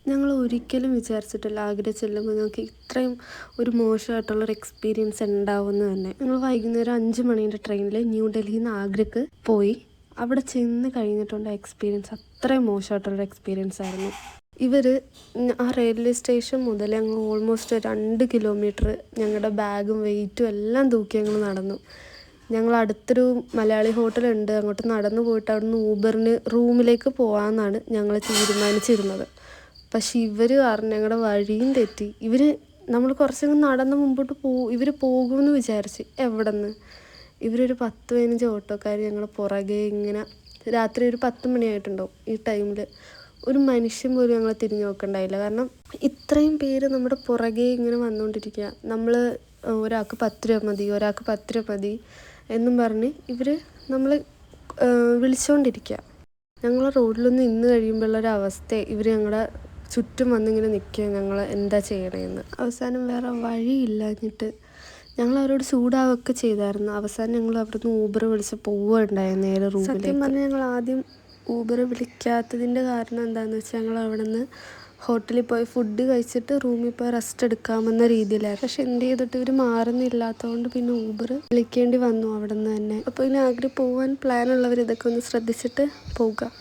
ഞങ്ങൾ ഒരിക്കലും വിചാരിച്ചിട്ടില്ല ആഗ്ര ചെല്ലുമ്പോൾ ഞങ്ങൾക്ക് ഇത്രയും ഒരു മോശമായിട്ടുള്ളൊരു എക്സ്പീരിയൻസ് ഉണ്ടാവുമെന്ന് തന്നെ. ഞങ്ങൾ വൈകുന്നേരം 5 മണീൻ്റെ ട്രെയിനിൽ ന്യൂഡൽഹിയിൽ നിന്ന് ആഗ്രയ്ക്ക് പോയി. അവിടെ ചെന്ന് കഴിഞ്ഞിട്ടുള്ള എക്സ്പീരിയൻസ് അത്രയും മോശമായിട്ടുള്ളൊരു എക്സ്പീരിയൻസ് ആയിരുന്നു. ഇവർ ആ റെയിൽവേ സ്റ്റേഷൻ മുതൽ ഞങ്ങൾ ഓൾമോസ്റ്റ് 2 കിലോമീറ്റർ ഞങ്ങളുടെ ബാഗും വെയിറ്റും എല്ലാം തൂക്കി ഞങ്ങൾ നടന്നു. ഞങ്ങൾ അടുത്തൊരു മലയാളി ഹോട്ടലുണ്ട്, അങ്ങോട്ട് നടന്നു പോയിട്ട് അവിടുന്ന് ഊബറിന് റൂമിലേക്ക് പോകാമെന്നാണ് ഞങ്ങൾ തീരുമാനിച്ചിരുന്നത്. പക്ഷെ ഇവർ കാരണം ഞങ്ങളുടെ വഴിയും തെറ്റി. നമ്മൾ കുറച്ചങ്ങ് നടന്ന് മുമ്പോട്ട് ഇവർ പോകുമെന്ന് വിചാരിച്ച്. എവിടെ നിന്ന് ഇവരൊരു 10-15 ഓട്ടോക്കാർ ഞങ്ങളുടെ പുറകെ ഇങ്ങനെ, രാത്രി ഒരു 10 മണിയായിട്ടുണ്ടാവും. ഈ ടൈമിൽ ഒരു മനുഷ്യൻ പോലും ഞങ്ങൾ തിരിഞ്ഞു നോക്കണ്ടായില്ല. കാരണം ഇത്രയും പേര് നമ്മുടെ പുറകെ ഇങ്ങനെ വന്നുകൊണ്ടിരിക്കുക. ഒരാൾക്ക് 10 രൂപ മതി, ഒരാൾക്ക് 10 രൂപ മതി എന്നും പറഞ്ഞ് ഇവർ നമ്മൾ വിളിച്ചുകൊണ്ടിരിക്കുക. ഞങ്ങൾ റോഡിലൊന്ന് ഇന്ന് കഴിയുമ്പോഴുള്ളൊരവസ്ഥ ഇവർ ഞങ്ങളുടെ ചുറ്റും വന്നിങ്ങനെ നിൽക്കുക, ഞങ്ങൾ എന്താ ചെയ്യണമെന്ന്. അവസാനം വേറെ വഴിയില്ലാഞ്ഞിട്ട് ഞങ്ങൾ അവരോട് ചൂടാവുകയൊക്കെ ചെയ്തായിരുന്നു. അവസാനം ഞങ്ങൾ അവിടുന്ന് ഊബർ വിളിച്ച് പോവുകയുണ്ടായിരുന്നു നേരെ റൂമിലേക്ക്. സത്യം പറഞ്ഞാൽ ഞങ്ങൾ ആദ്യം ഊബർ വിളിക്കാത്തതിൻ്റെ കാരണം എന്താണെന്ന് വെച്ചാൽ ഞങ്ങൾ അവിടെ നിന്ന് ഹോട്ടലിൽ പോയി ഫുഡ് കഴിച്ചിട്ട് റൂമിൽ പോയി റെസ്റ്റ് എടുക്കാമെന്ന രീതിയിലായിരുന്നു. പക്ഷെ എന്ത് ചെയ്തിട്ട് ഇവർ മാറുന്നില്ലാത്തതുകൊണ്ട് പിന്നെ ഊബർ വിളിക്കേണ്ടി വന്നു അവിടെ നിന്ന് തന്നെ. അപ്പോൾ ഇനി ആഗ്ര പോകാൻ പ്ലാനുള്ളവർ ഇതൊക്കെ ഒന്ന് ശ്രദ്ധിച്ചിട്ട് പോവുക.